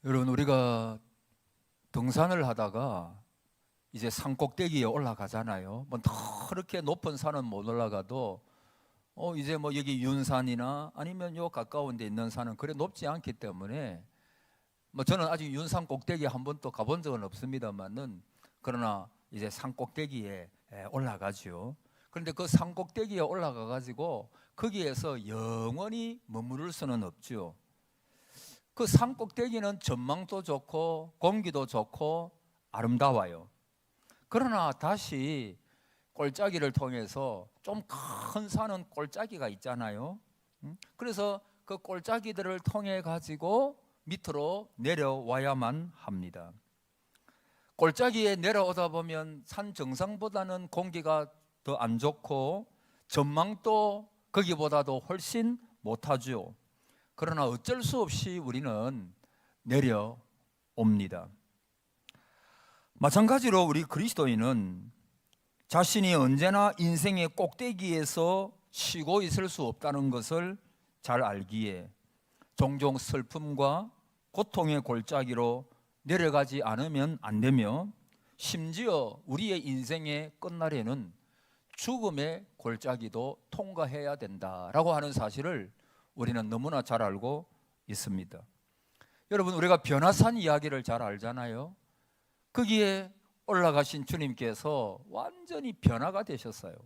여러분, 우리가 등산을 하다가 이제 산 꼭대기에 올라가잖아요. 뭐 그렇게 높은 산은 못 올라가도 이제 뭐 여기 윤산이나 아니면 요 가까운 데 있는 산은 그래 높지 않기 때문에 뭐 저는 아직 윤산 꼭대기에 한 번도 가본 적은 없습니다만은, 그러나 이제 산 꼭대기에 올라가죠. 그런데 그 산 꼭대기에 올라가 가지고 거기에서 영원히 머무를 수는 없죠. 그 산 꼭대기는 전망도 좋고 공기도 좋고 아름다워요. 그러나 다시 골짜기를 통해서 좀 큰 산은 골짜기가 있잖아요. 그래서 그 골짜기들을 통해 가지고 밑으로 내려와야만 합니다. 골짜기에 내려오다 보면 산 정상보다는 공기가 더 안 좋고 전망도 거기보다도 훨씬 못하죠. 그러나 어쩔 수 없이 우리는 내려옵니다. 마찬가지로 우리 그리스도인은 자신이 언제나 인생의 꼭대기에서 쉬고 있을 수 없다는 것을 잘 알기에 종종 슬픔과 고통의 골짜기로 내려가지 않으면 안 되며, 심지어 우리의 인생의 끝날에는 죽음의 골짜기도 통과해야 된다라고 하는 사실을 우리는 너무나 잘 알고 있습니다. 여러분, 우리가 변화산 이야기를 잘 알잖아요. 거기에 올라가신 주님께서 완전히 변화가 되셨어요.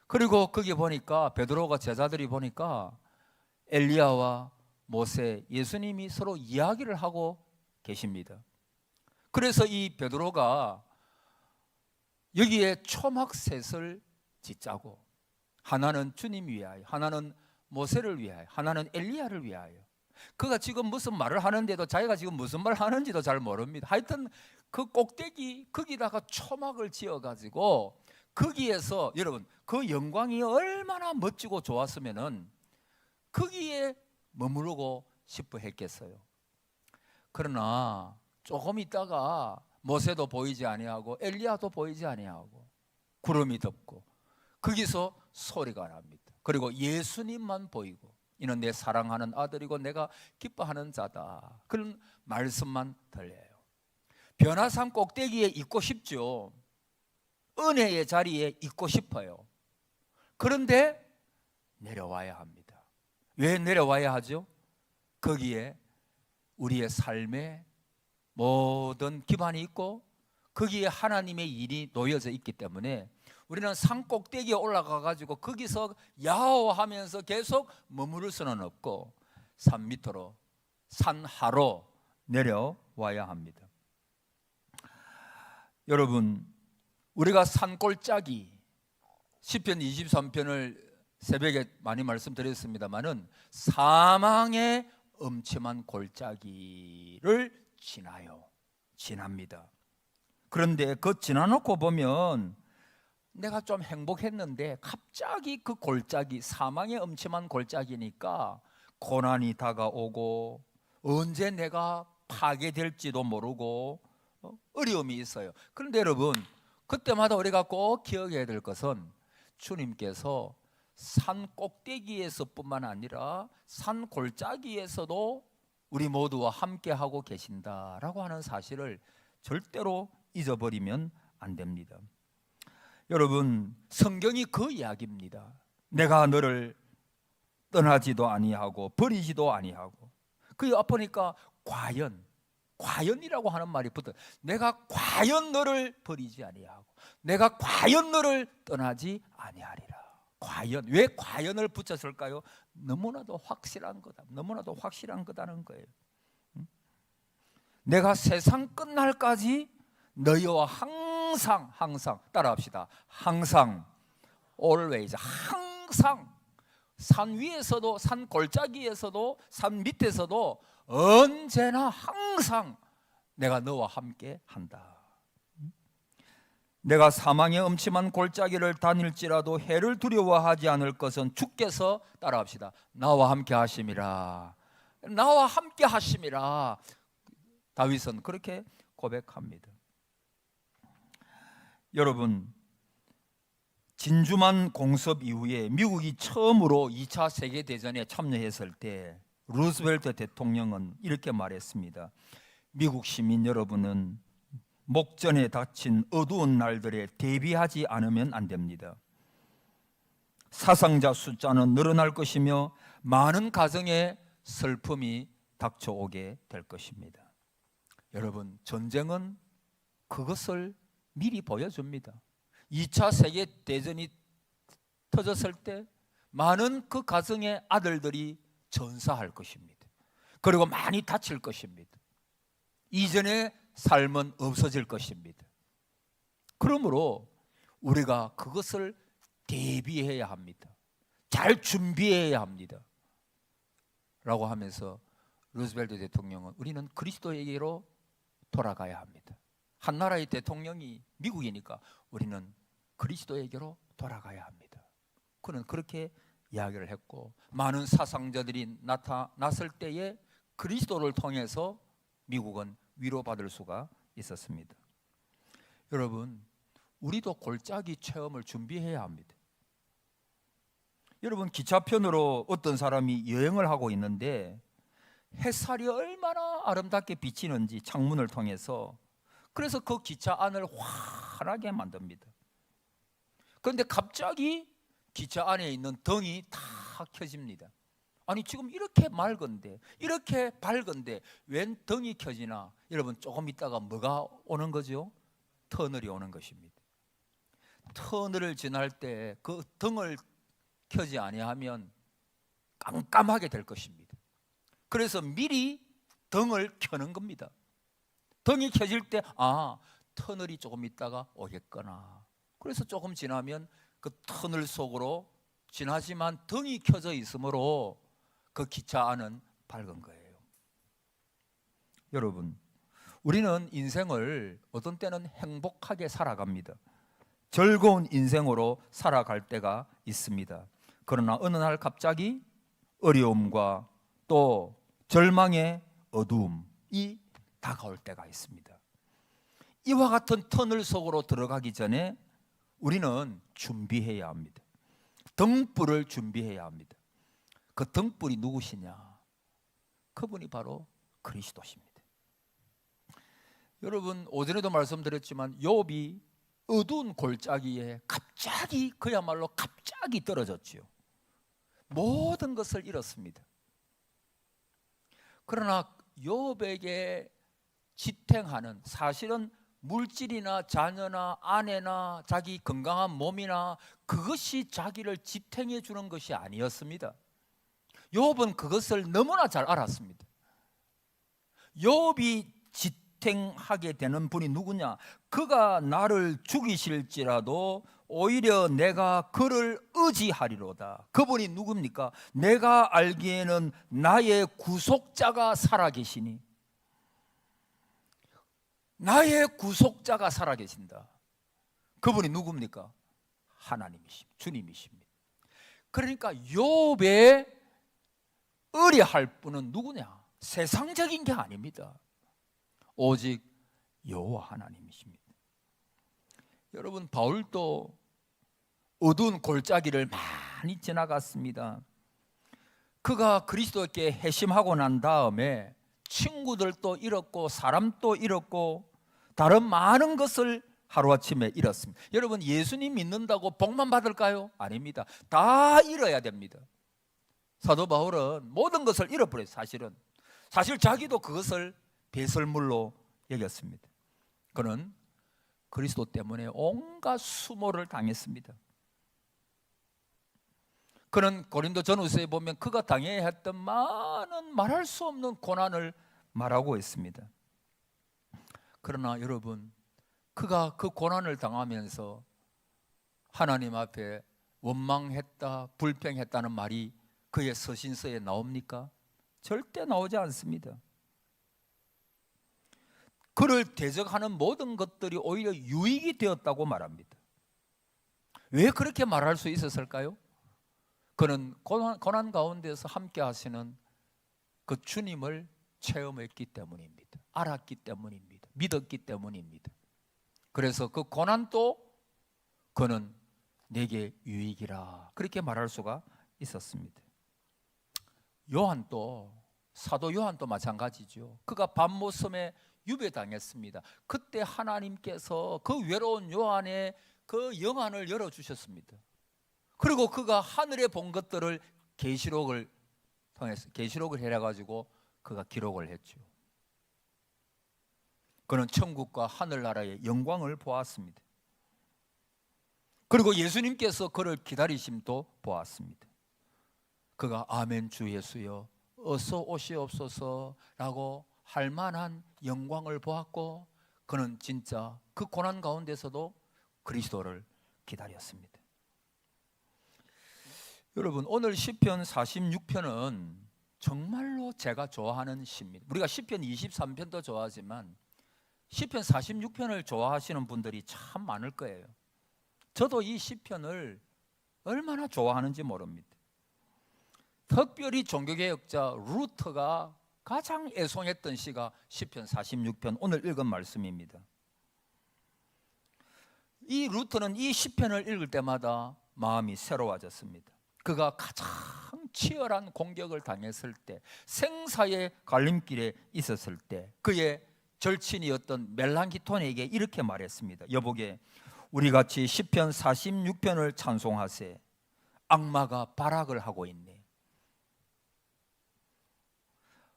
그리고 거기 보니까 베드로가 제자들이 보니까 엘리야와 모세, 예수님이 서로 이야기를 하고 계십니다. 그래서 이 베드로가 여기에 초막셋을 짓자고, 하나는 주님 위하여, 하나는 모세를 위하여, 하나는 엘리야를 위하여. 그가 지금 무슨 말을 하는데도 자기가 지금 무슨 말 하는지도 잘 모릅니다. 하여튼 그 꼭대기 거기다가 초막을 지어가지고 거기에서, 여러분, 그 영광이 얼마나 멋지고 좋았으면은 거기에 머무르고 싶어 했겠어요. 그러나 조금 있다가 모세도 보이지 아니하고 엘리야도 보이지 아니하고 구름이 덮고 거기서 소리가 납니다. 그리고 예수님만 보이고, 이는 내 사랑하는 아들이고 내가 기뻐하는 자다, 그런 말씀만 들려요. 변화산 꼭대기에 있고 싶죠. 은혜의 자리에 있고 싶어요. 그런데 내려와야 합니다. 왜 내려와야 하죠? 거기에 우리의 삶의 모든 기반이 있고 거기에 하나님의 일이 놓여져 있기 때문에 우리는 산 꼭대기에 올라가 가지고 거기서 야호하면서 계속 머무를 수는 없고 산 밑으로, 산하로 내려와야 합니다. 여러분, 우리가 산 골짜기, 시편 23편을 새벽에 많이 말씀드렸습니다마는 사망의 음침한 골짜기를 지납니다. 그런데 그 지나놓고 보면 내가 좀 행복했는데 갑자기 그 골짜기, 사망의 음침한 골짜기니까 고난이 다가오고 언제 내가 파괴될지도 모르고 어려움이 있어요. 그런데 여러분, 그때마다 우리가 꼭 기억해야 될 것은 주님께서 산 꼭대기에서 뿐만 아니라 산 골짜기에서도 우리 모두와 함께하고 계신다라고 하는 사실을 절대로 잊어버리면 안 됩니다. 여러분, 성경이 그 이야기입니다. 내가 너를 떠나지도 아니하고 버리지도 아니하고. 그 앞보니까 과연이라고 하는 말이 붙어. 내가 과연 너를 버리지 아니하고 내가 과연 너를 떠나지 아니하리라. 과연, 왜 과연을 붙였을까요? 너무나도 확실한 거다. 너무나도 확실한 거다는 거예요. 내가 세상 끝날까지 너희와 항상 따라합시다. 항상, always, 항상 산 위에서도 산 골짜기에서도 산 밑에서도 언제나 항상 내가 너와 함께 한다. 내가 사망의 음침한 골짜기를 다닐지라도 해를 두려워하지 않을 것은 주께서, 따라합시다, 나와 함께 하심이라. 나와 함께 하심이라. 다윗은 그렇게 고백합니다. 여러분, 진주만 공습 이후에 미국이 처음으로 2차 세계대전에 참여했을 때 루즈벨트 대통령은 이렇게 말했습니다. 미국 시민 여러분은 목전에 닥친 어두운 날들에 대비하지 않으면 안 됩니다. 사상자 숫자는 늘어날 것이며 많은 가정에 슬픔이 닥쳐오게 될 것입니다. 여러분, 전쟁은 그것을 미리 보여줍니다. 2차 세계대전이 터졌을 때 많은 그 가정의 아들들이 전사할 것입니다. 그리고 많이 다칠 것입니다. 이전의 삶은 없어질 것입니다. 그러므로 우리가 그것을 대비해야 합니다. 잘 준비해야 합니다. 라고 하면서 루즈벨트 대통령은 우리는 그리스도에게로 돌아가야 합니다. 한 나라의 대통령이 미국이니까 우리는 그리스도에게로 돌아가야 합니다. 그는 그렇게 이야기를 했고, 많은 사상자들이 나타났을 때에 그리스도를 통해서 미국은 위로받을 수가 있었습니다. 여러분, 우리도 골짜기 체험을 준비해야 합니다. 여러분, 기차편으로 어떤 사람이 여행을 하고 있는데 햇살이 얼마나 아름답게 비치는지 창문을 통해서, 그래서 그 기차 안을 환하게 만듭니다. 그런데 갑자기 기차 안에 있는 등이 다 켜집니다. 아니, 지금 이렇게 맑은데, 이렇게 밝은데 웬 등이 켜지나? 여러분, 조금 있다가 뭐가 오는 거죠? 터널이 오는 것입니다. 터널을 지날 때 그 등을 켜지 아니하면 깜깜하게 될 것입니다. 그래서 미리 등을 켜는 겁니다. 등이 켜질 때 터널이 조금 있다가 오겠거나. 그래서 조금 지나면 그 터널 속으로 지나지만 등이 켜져 있으므로 그 기차 안은 밝은 거예요. 여러분, 우리는 인생을 어떤 때는 행복하게 살아갑니다. 즐거운 인생으로 살아갈 때가 있습니다. 그러나 어느 날 갑자기 어려움과 또 절망의 어두움이 다가올 때가 있습니다. 이와 같은 터널 속으로 들어가기 전에 우리는 준비해야 합니다. 등불을 준비해야 합니다. 그 등불이 누구시냐? 그분이 바로 그리스도십니다. 여러분, 오전에도 말씀드렸지만 욥이 어두운 골짜기에 갑자기, 그야말로 갑자기 떨어졌지요. 모든 것을 잃었습니다. 그러나 욥에게 지탱하는, 사실은 물질이나 자녀나 아내나 자기 건강한 몸이나 그것이 자기를 지탱해 주는 것이 아니었습니다. 욥은 그것을 너무나 잘 알았습니다. 욥이 지탱하게 되는 분이 누구냐? 그가 나를 죽이실지라도 오히려 내가 그를 의지하리로다. 그분이 누굽니까? 내가 알기에는 나의 구속자가 살아계시니, 나의 구속자가 살아계신다. 그분이 누굽니까? 하나님이십니다. 주님이십니다. 그러니까 욥의 의뢰할 분은 누구냐? 세상적인 게 아닙니다. 오직 여호와 하나님이십니다. 여러분, 바울도 어두운 골짜기를 많이 지나갔습니다. 그가 그리스도께 회심하고 난 다음에 친구들도 잃었고 사람도 잃었고 다른 많은 것을 하루아침에 잃었습니다. 여러분, 예수님 믿는다고 복만 받을까요? 아닙니다. 다 잃어야 됩니다. 사도 바울은 모든 것을 잃어버려요. 사실 자기도 그것을 배설물로 여겼습니다. 그는 그리스도 때문에 온갖 수모를 당했습니다. 그는 고린도 전후서에 보면 그가 당해야 했던 많은 말할 수 없는 고난을 말하고 있습니다. 그러나 여러분, 그가 그 고난을 당하면서 하나님 앞에 원망했다, 불평했다는 말이 그의 서신서에 나옵니까? 절대 나오지 않습니다. 그를 대적하는 모든 것들이 오히려 유익이 되었다고 말합니다. 왜 그렇게 말할 수 있었을까요? 그는 고난 가운데서 함께 하시는 그 주님을 체험했기 때문입니다. 알았기 때문입니다. 믿었기 때문입니다. 그래서 그 고난도 그는 내게 유익이라 그렇게 말할 수가 있었습니다. 요한도, 사도 요한도 마찬가지죠. 그가 밤모섬에 유배당했습니다. 그때 하나님께서 그 외로운 요한의 그 영안을 열어주셨습니다. 그리고 그가 하늘에 본 것들을 계시록을 통해서 계시록을 해가지고 그가 기록을 했죠. 그는 천국과 하늘나라의 영광을 보았습니다. 그리고 예수님께서 그를 기다리심도 보았습니다. 그가 아멘 주 예수여 어서 오시옵소서라고 할 만한 영광을 보았고, 그는 진짜 그 고난 가운데서도 그리스도를 기다렸습니다. 여러분, 오늘 시편 46편은 정말로 제가 좋아하는 시입니다. 우리가 시편 23편도 좋아하지만 시편 46편을 좋아하시는 분들이 참 많을 거예요. 저도 이 시편을 얼마나 좋아하는지 모릅니다. 특별히 종교개혁자 루터가 가장 애송했던 시가 시편 46편, 오늘 읽은 말씀입니다. 이 루터는 이 시편을 읽을 때마다 마음이 새로워졌습니다. 그가 가장 치열한 공격을 당했을 때, 생사의 갈림길에 있었을 때 그의 절친이었던 멜랑기톤에게 이렇게 말했습니다. 여보게, 우리같이 시편 46편을 찬송하세. 악마가 발악을 하고 있네.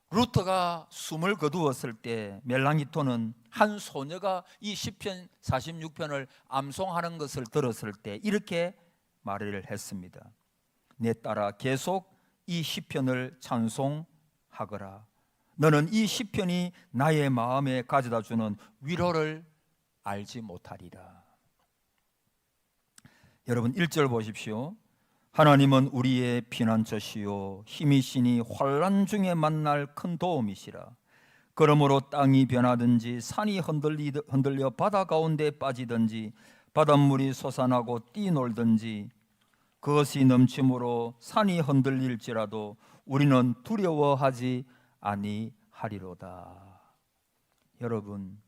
루터가 숨을 거두었을 때 멜랑기톤은 한 소녀가 이 시편 46편을 암송하는 것을 들었을 때 이렇게 말을 했습니다. 내 딸아, 계속 이 시편을 찬송하거라. 너는 이 시편이 나의 마음에 가져다 주는 위로를 알지 못하리라. 여러분 1절 보십시오. 하나님은 우리의 피난처시요 힘이시니 환난 중에 만날 큰 도움이시라. 그러므로 땅이 변하든지 산이 흔들려 바다 가운데 빠지든지 바닷물이 솟아나고 뛰놀든지 그것이 넘침으로 산이 흔들릴지라도 우리는 두려워하지 아니하리로다. 여러분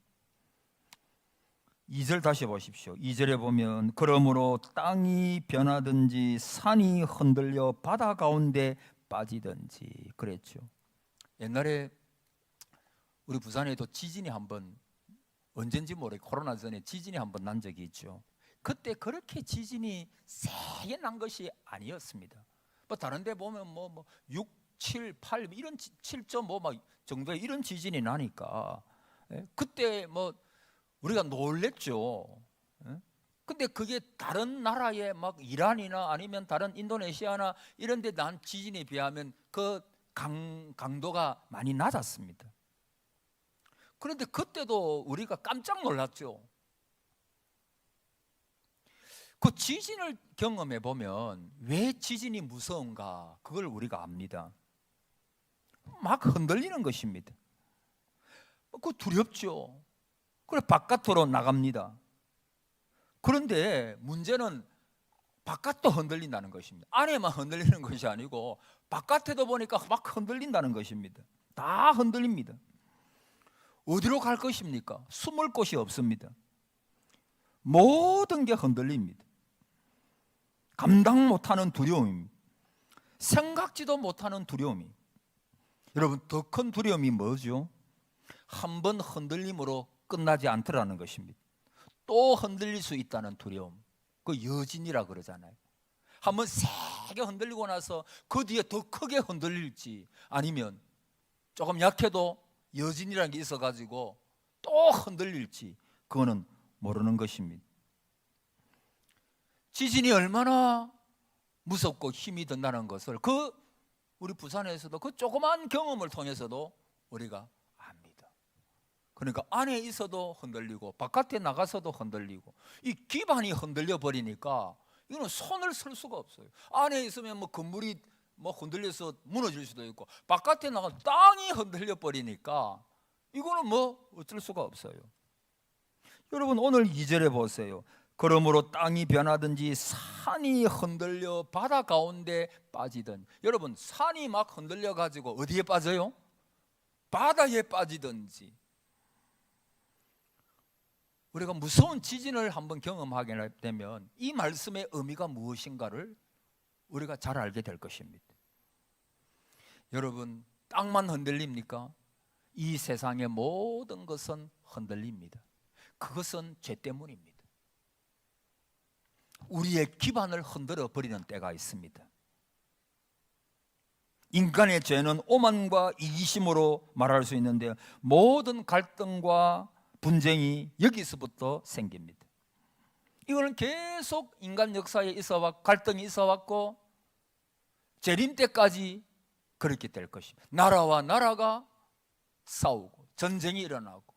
2절 다시 보십시오. 2절에 보면 그러므로 땅이 변하든지 산이 흔들려 바다 가운데 빠지든지 그랬죠. 옛날에 우리 부산에도 지진이 한번, 언젠지 모르겠고 코로나 전에 지진이 한번 난 적이 있죠. 그때 그렇게 지진이 세게 난 것이 아니었습니다. 뭐 다른 데 보면 뭐 6, 7, 8 이런 7.5 막 정도의 이런 지진이 나니까 그때 뭐 우리가 놀랬죠. 근데 그게 다른 나라에 막 이란이나 아니면 다른 인도네시아나 이런 데 난 지진에 비하면 그 강도가 많이 낮았습니다. 그런데 그때도 우리가 깜짝 놀랐죠. 그 지진을 경험해 보면 왜 지진이 무서운가 그걸 우리가 압니다. 막 흔들리는 것입니다. 그 두렵죠. 그래 바깥으로 나갑니다. 그런데 문제는 바깥도 흔들린다는 것입니다. 안에만 흔들리는 것이 아니고 바깥에도 보니까 막 흔들린다는 것입니다. 다 흔들립니다. 어디로 갈 것입니까? 숨을 곳이 없습니다. 모든 게 흔들립니다. 감당 못하는 두려움입니다. 생각지도 못하는 두려움이. 여러분 더 큰 두려움이 뭐죠? 한 번 흔들림으로 끝나지 않더라는 것입니다. 또 흔들릴 수 있다는 두려움, 그 여진이라 그러잖아요. 한번 세게 흔들리고 나서 그 뒤에 더 크게 흔들릴지 아니면 조금 약해도 여진이라는 게 있어가지고 또 흔들릴지 그거는 모르는 것입니다. 지진이 얼마나 무섭고 힘이 든다는 것을 우리 부산에서도 그 조그만 경험을 통해서도 우리가 압니다. 그러니까 안에 있어도 흔들리고 바깥에 나가서도 흔들리고 이 기반이 흔들려 버리니까 이거는 손을 쓸 수가 없어요. 안에 있으면 뭐 건물이 뭐 흔들려서 무너질 수도 있고 바깥에 나가 땅이 흔들려 버리니까 이거는 뭐 어쩔 수가 없어요. 여러분 오늘 2절에 보세요. 그러므로 땅이 변하든지 산이 흔들려 바다 가운데 빠지든. 여러분 산이 막 흔들려 가지고 어디에 빠져요? 바다에 빠지든지. 우리가 무서운 지진을 한번 경험하게 되면 이 말씀의 의미가 무엇인가를 우리가 잘 알게 될 것입니다. 여러분, 땅만 흔들립니까? 이 세상의 모든 것은 흔들립니다. 그것은 죄 때문입니다. 우리의 기반을 흔들어 버리는 때가 있습니다. 인간의 죄는 오만과 이기심으로 말할 수 있는데, 모든 갈등과 분쟁이 여기서부터 생깁니다. 이거는 계속 인간 역사에 있어왔고, 갈등이 있어왔고, 재림 때까지 그렇게 될 것입니다. 나라와 나라가 싸우고 전쟁이 일어나고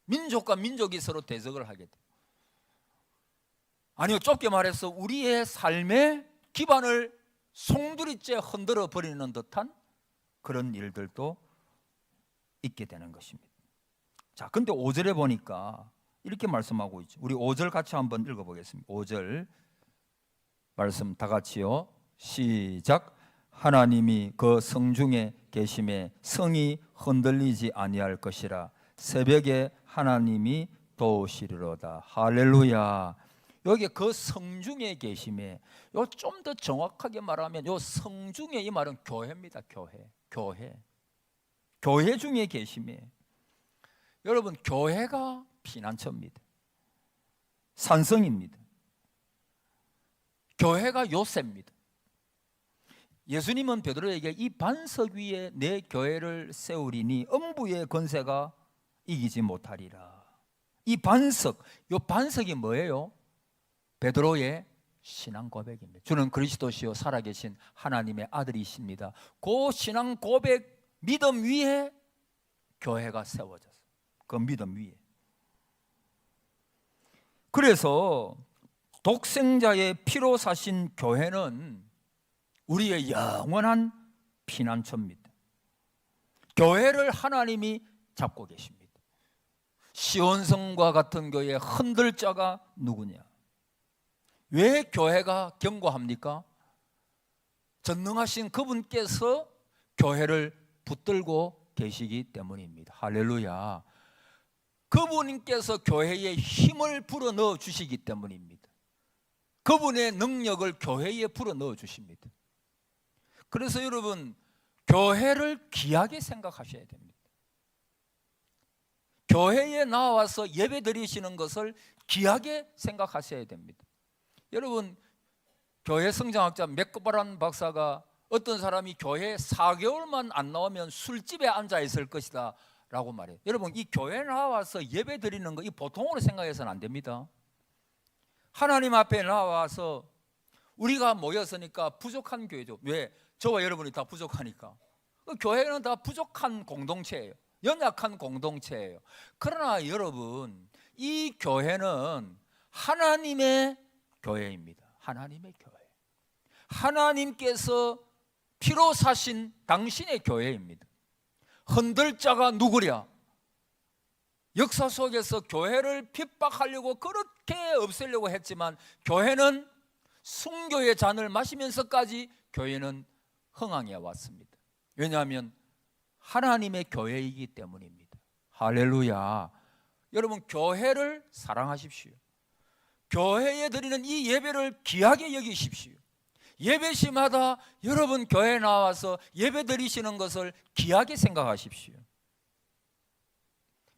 민족과 민족이 서로 대적을 하게 돼요. 아니요, 좁게 말해서 우리의 삶의 기반을 송두리째 흔들어 버리는 듯한 그런 일들도 있게 되는 것입니다. 자, 근데 5절에 보니까 이렇게 말씀하고 있죠. 우리 5절 같이 한번 읽어보겠습니다. 5절 말씀 다 같이요. 시작. 하나님이 그 성중에 계심에 성이 흔들리지 아니할 것이라. 새벽에 하나님이 도우시리로다. 할렐루야. 여기 그 성중에 계심에, 요 좀 더 정확하게 말하면 요 성중에, 이 말은 교회입니다. 교회 중에 계심에, 여러분, 교회가 피난처입니다. 산성입니다. 교회가 요새입니다. 예수님은 베드로에게 이 반석 위에 내 교회를 세우리니 음부의 권세가 이기지 못하리라. 이 반석, 요 반석이 뭐예요? 베드로의 신앙 고백입니다. 주는 그리스도시요 살아계신 하나님의 아들이십니다. 그 신앙 고백, 믿음 위에 교회가 세워졌어요. 그 믿음 위에. 그래서 독생자의 피로 사신 교회는 우리의 영원한 피난처입니다. 교회를 하나님이 잡고 계십니다. 시온성과 같은 교회에 흔들 자가 누구냐? 왜 교회가 견고합니까? 전능하신 그분께서 교회를 붙들고 계시기 때문입니다. 할렐루야. 그분께서 교회에 힘을 불어넣어 주시기 때문입니다. 그분의 능력을 교회에 불어넣어 주십니다. 그래서 여러분, 교회를 귀하게 생각하셔야 됩니다. 교회에 나와서 예배 드리시는 것을 귀하게 생각하셔야 됩니다. 여러분, 교회 성장학자 맥거바란 박사가 어떤 사람이 교회에 4개월만 안 나오면 술집에 앉아 있을 것이다 라고 말해요. 여러분, 이 교회에 나와서 예배 드리는 거, 이 보통으로 생각해서는 안 됩니다. 하나님 앞에 나와서 우리가 모였으니까 부족한 교회죠. 왜? 저와 여러분이 다 부족하니까. 교회는 다 부족한 공동체예요. 연약한 공동체예요. 그러나 여러분, 이 교회는 하나님의 교회입니다. 하나님의 교회. 하나님께서 피로 사신 당신의 교회입니다. 흔들 자가 누구랴? 역사 속에서 교회를 핍박하려고 그렇게 없애려고 했지만 교회는 순교의 잔을 마시면서까지 교회는 흥황해 왔습니다. 왜냐하면 하나님의 교회이기 때문입니다. 할렐루야. 여러분, 교회를 사랑하십시오. 교회에 드리는 이 예배를 귀하게 여기십시오. 예배 시마다 여러분 교회에 나와서 예배 드리시는 것을 귀하게 생각하십시오.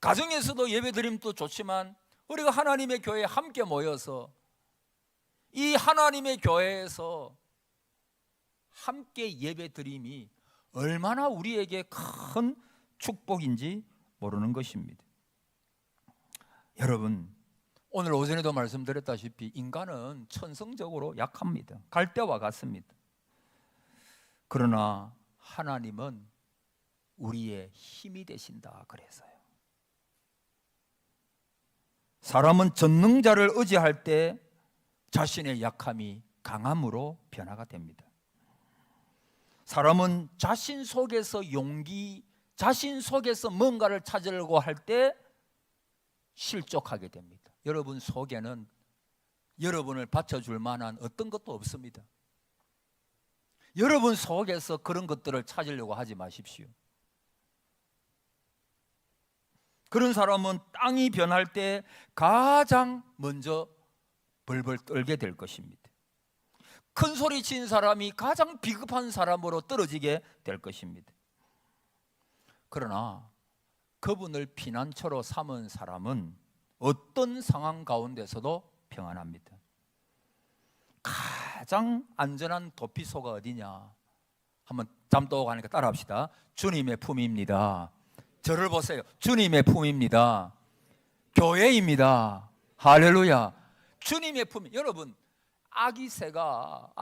가정에서도 예배 드림도 좋지만 우리가 하나님의 교회에 함께 모여서 이 하나님의 교회에서 함께 예배 드림이 얼마나 우리에게 큰 축복인지 모르는 것입니다. 여러분, 오늘 오전에도 말씀드렸다시피 인간은 천성적으로 약합니다. 갈대와 같습니다. 그러나 하나님은 우리의 힘이 되신다 그래서요. 사람은 전능자를 의지할 때 자신의 약함이 강함으로 변화가 됩니다. 사람은 자신 속에서 용기, 자신 속에서 뭔가를 찾으려고 할 때 실족하게 됩니다. 여러분 속에는 여러분을 받쳐줄 만한 어떤 것도 없습니다. 여러분 속에서 그런 것들을 찾으려고 하지 마십시오. 그런 사람은 땅이 변할 때 가장 먼저 벌벌 떨게 될 것입니다. 큰 소리 친 사람이 가장 비겁한 사람으로 떨어지게 될 것입니다. 그러나 그분을 피난처로 삼은 사람은 어떤 상황 가운데서도 평안합니다. 가장 안전한 도피소가 어디냐? 한번 잠도 가니까 따라합시다. 주님의 품입니다. 저를 보세요. 주님의 품입니다. 교회입니다. 할렐루야. 주님의 품. 여러분, 아기새가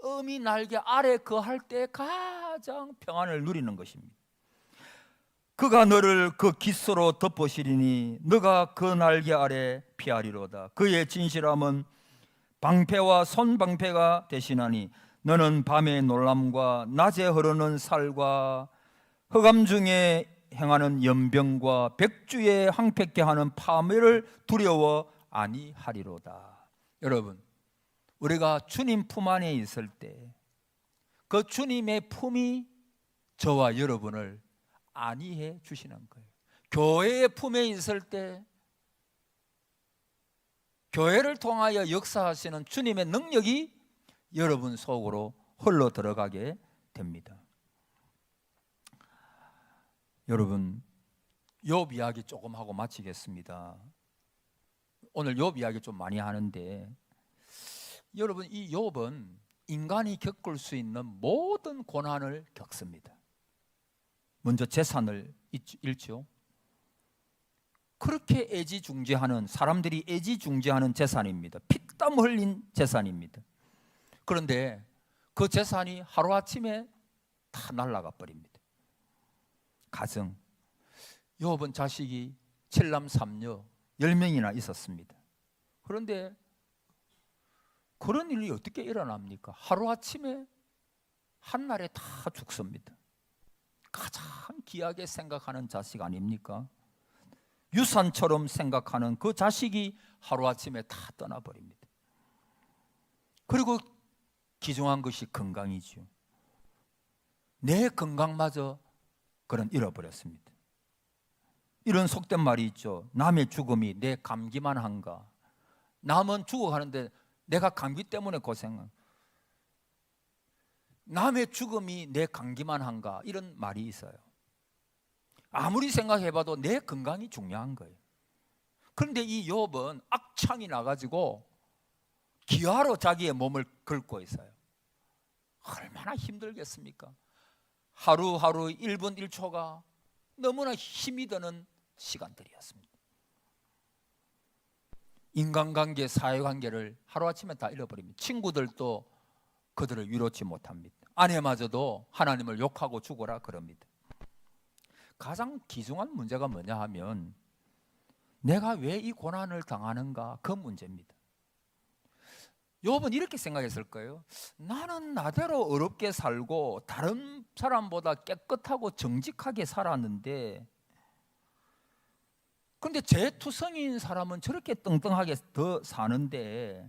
어미 날개 아래 거할 때 가장 평안을 누리는 것입니다. 그가 너를 그 깃으로 덮으시리니 너가 그 날개 아래 피하리로다. 그의 진실함은 방패와 손방패가 되시나니 너는 밤의 놀람과 낮에 흐르는 살과 흑암 중에 행하는 연병과 백주에 황폐케 하는 파멸을 두려워 아니하리로다. 여러분, 우리가 주님 품 안에 있을 때 그 주님의 품이 저와 여러분을 안위해 주시는 거예요. 교회의 품에 있을 때 교회를 통하여 역사하시는 주님의 능력이 여러분 속으로 흘러 들어가게 됩니다. 여러분, 욥 이야기 조금 하고 마치겠습니다. 오늘 욥 이야기 좀 많이 하는데, 여러분, 이 욥은 인간이 겪을 수 있는 모든 고난을 겪습니다. 먼저 재산을 잃죠. 그렇게 애지중지하는, 사람들이 애지중지하는 재산입니다. 피땀 흘린 재산입니다. 그런데 그 재산이 하루아침에 다 날아가 버립니다. 가정, 욥은 자식이 7남 3녀 10명이나 있었습니다. 그런데 그런 일이 어떻게 일어납니까? 하루아침에 한날에 다 죽습니다. 가장 귀하게 생각하는 자식 아닙니까? 유산처럼 생각하는 그 자식이 하루아침에 다 떠나버립니다. 그리고 귀중한 것이 건강이죠. 내 건강마저 그런 잃어버렸습니다. 이런 속된 말이 있죠. 남의 죽음이 내 감기만 한가? 남은 죽어가는데 내가 감기 때문에 고생한, 남의 죽음이 내 감기만 한가? 이런 말이 있어요. 아무리 생각해봐도 내 건강이 중요한 거예요. 그런데 이 욥은 악창이 나가지고 기아로 자기의 몸을 긁고 있어요. 얼마나 힘들겠습니까? 하루하루 1분 1초가 너무나 힘이 드는 시간들이었습니다. 인간관계, 사회관계를 하루아침에 다 잃어버립니다. 친구들도 그들을 위로치 못합니다. 아내마저도 하나님을 욕하고 죽어라 그럽니다. 가장 귀중한 문제가 뭐냐 하면 내가 왜 이 고난을 당하는가, 그 문제입니다. 욥은 이렇게 생각했을 거예요. 나는 나대로 어렵게 살고 다른 사람보다 깨끗하고 정직하게 살았는데, 그런데 재투성이인 사람은 저렇게 떵떵하게 더 사는데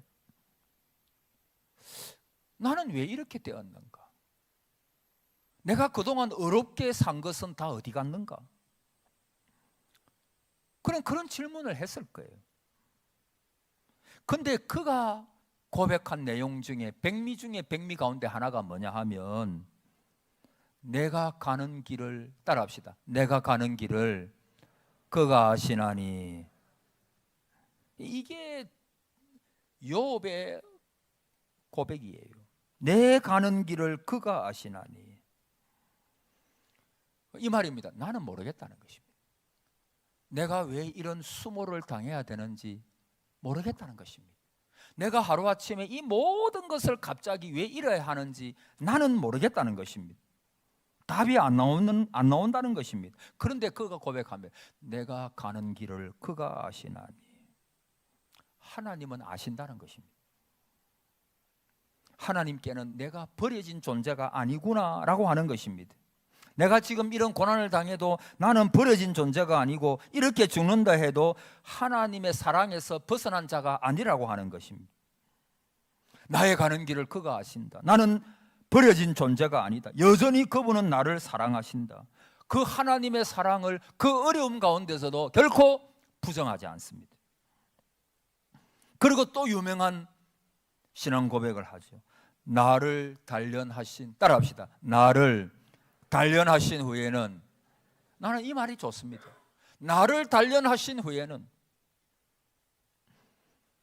나는 왜 이렇게 되었는가? 내가 그동안 어렵게 산 것은 다 어디 갔는가? 그런 질문을 했을 거예요. 그런데 그가 고백한 내용 중에 백미 중에 백미 가운데 하나가 뭐냐 하면, 내가 가는 길을 따라합시다. 내가 가는 길을 그가 아시나니. 이게 욥의 고백이에요. 내 가는 길을 그가 아시나니. 이 말입니다. 나는 모르겠다는 것입니다. 내가 왜 이런 수모를 당해야 되는지 모르겠다는 것입니다. 내가 하루아침에 이 모든 것을 갑자기 왜 이래야 하는지 나는 모르겠다는 것입니다. 답이 안 나온다는 것입니다. 그런데 그가 고백하면 내가 가는 길을 그가 아시나니. 하나님은 아신다는 것입니다. 하나님께는 내가 버려진 존재가 아니구나 라고 하는 것입니다. 내가 지금 이런 고난을 당해도 나는 버려진 존재가 아니고 이렇게 죽는다 해도 하나님의 사랑에서 벗어난 자가 아니라고 하는 것입니다. 나의 가는 길을 그가 아신다. 나는 버려진 존재가 아니다. 여전히 그분은 나를 사랑하신다. 그 하나님의 사랑을 그 어려움 가운데서도 결코 부정하지 않습니다. 그리고 또 유명한 신앙 고백을 하죠. 나를 단련하신, 따라합시다. 나를 단련하신 후에는, 나는 이 말이 좋습니다. 나를 단련하신 후에는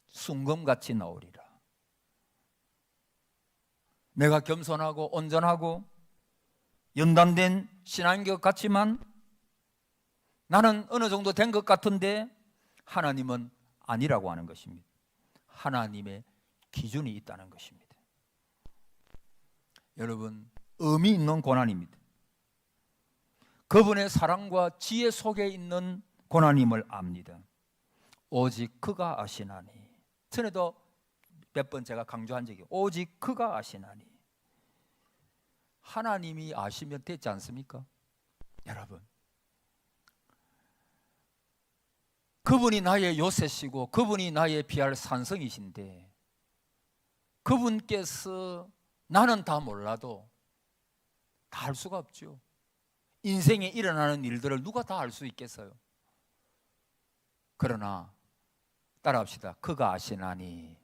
순금같이 나오리라. 내가 겸손하고 온전하고 연단된 신앙인 것 같지만 나는 어느 정도 된 것 같은데 하나님은 아니라고 하는 것입니다. 하나님의 기준이 있다는 것입니다. 여러분, 의미 있는 고난입니다. 그분의 사랑과 지혜 속에 있는 고난임을 압니다. 오직 그가 아시나니. 전에도 몇 번 제가 강조한 적이, 오직 그가 아시나니. 하나님이 아시면 되지 않습니까? 여러분, 그분이 나의 요새시고 그분이 나의 피할 산성이신데 그분께서 나는 다 몰라도 다 알 수가 없죠. 인생에 일어나는 일들을 누가 다 알 수 있겠어요? 그러나 따라합시다. 그가 아시나니.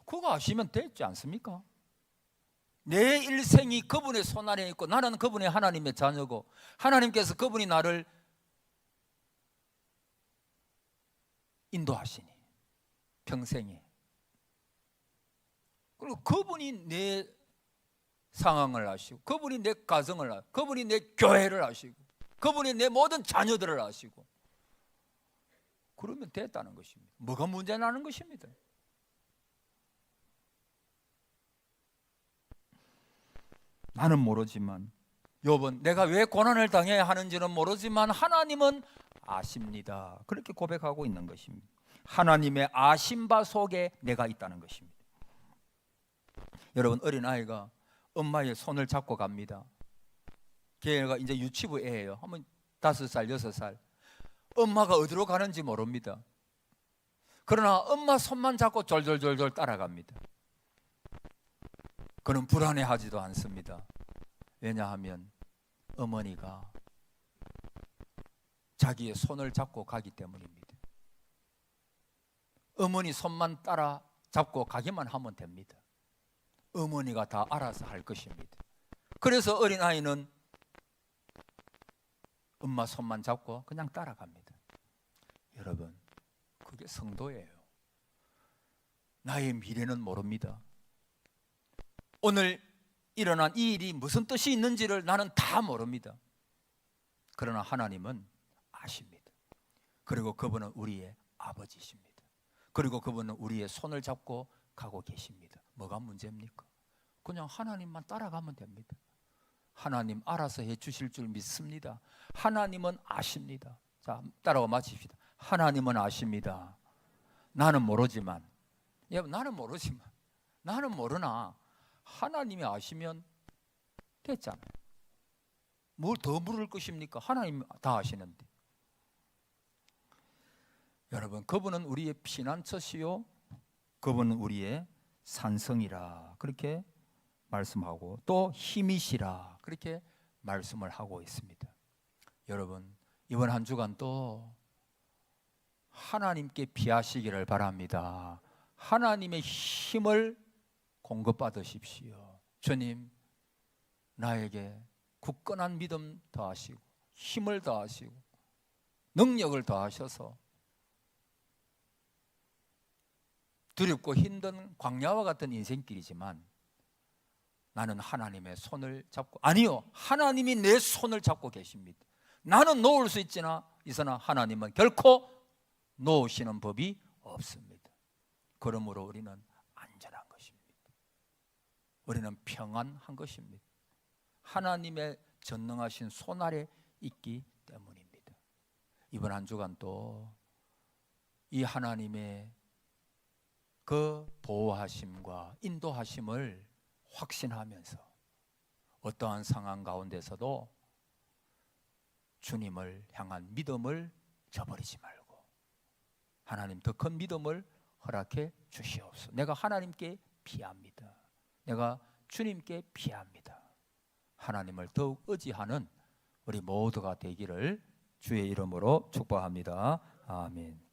그가 아시면 되지 않습니까? 내 일생이 그분의 손 안에 있고 나는 그분의 하나님의 자녀고 하나님께서 그분이 나를 인도하시니 평생에. 그리고 그분이 내 상황을 아시고 그분이 내 가정을 아시고 그분이 내 교회를 아시고 그분이 내 모든 자녀들을 아시고 그러면 됐다는 것입니다. 뭐가 문제나는 것입니다. 나는 모르지만 욥은 내가 왜 고난을 당해야 하는지는 모르지만 하나님은 아십니다. 그렇게 고백하고 있는 것입니다. 하나님의 아심바 속에 내가 있다는 것입니다. 여러분, 어린아이가 엄마의 손을 잡고 갑니다. 걔가 이제 유치부 애예요. 한번 5살, 6살. 엄마가 어디로 가는지 모릅니다. 그러나 엄마 손만 잡고 졸졸졸졸 따라갑니다. 그는 불안해하지도 않습니다. 왜냐하면 어머니가 자기의 손을 잡고 가기 때문입니다. 어머니 손만 따라 잡고 가기만 하면 됩니다. 어머니가 다 알아서 할 것입니다. 그래서 어린아이는 엄마 손만 잡고 그냥 따라갑니다. 여러분, 그게 성도예요. 나의 미래는 모릅니다. 오늘 일어난 이 일이 무슨 뜻이 있는지를 나는 다 모릅니다. 그러나 하나님은 아십니다. 그리고 그분은 우리의 아버지십니다. 그리고 그분은 우리의 손을 잡고 가고 계십니다. 뭐가 문제입니까? 그냥 하나님만 따라가면 됩니다. 하나님 알아서 해 주실 줄 믿습니다. 하나님은 아십니다. 자, 따라가 마칩시다. 하나님은 아십니다. 나는 모르지만, 나는 모르지만, 나는 모르나 하나님이 아시면 됐잖아요. 뭘 더 물을 것입니까? 하나님 다 아시는데. 여러분, 그분은 우리의 피난처시요 그분은 우리의 산성이라 그렇게 말씀하고 또 힘이시라 그렇게 말씀을 하고 있습니다. 여러분, 이번 한 주간 또 하나님께 비하시기를 바랍니다. 하나님의 힘을 공급받으십시오. 주님, 나에게 굳건한 믿음 더하시고 힘을 더하시고 능력을 더하셔서 두렵고 힘든 광야와 같은 인생길이지만 나는 하나님의 손을 잡고, 아니요, 하나님이 내 손을 잡고 계십니다. 나는 놓을 수 있으나 하나님은 결코 놓으시는 법이 없습니다. 그러므로 우리는 안전한 것입니다. 우리는 평안한 것입니다. 하나님의 전능하신 손 아래 있기 때문입니다. 이번 한 주간 또 이 하나님의 그 보호하심과 인도하심을 확신하면서 어떠한 상황 가운데서도 주님을 향한 믿음을 저버리지 말고 하나님 더 큰 믿음을 허락해 주시옵소서. 내가 하나님께 비합니다. 내가 주님께 비합니다. 하나님을 더욱 의지하는 우리 모두가 되기를 주의 이름으로 축복합니다. 아멘.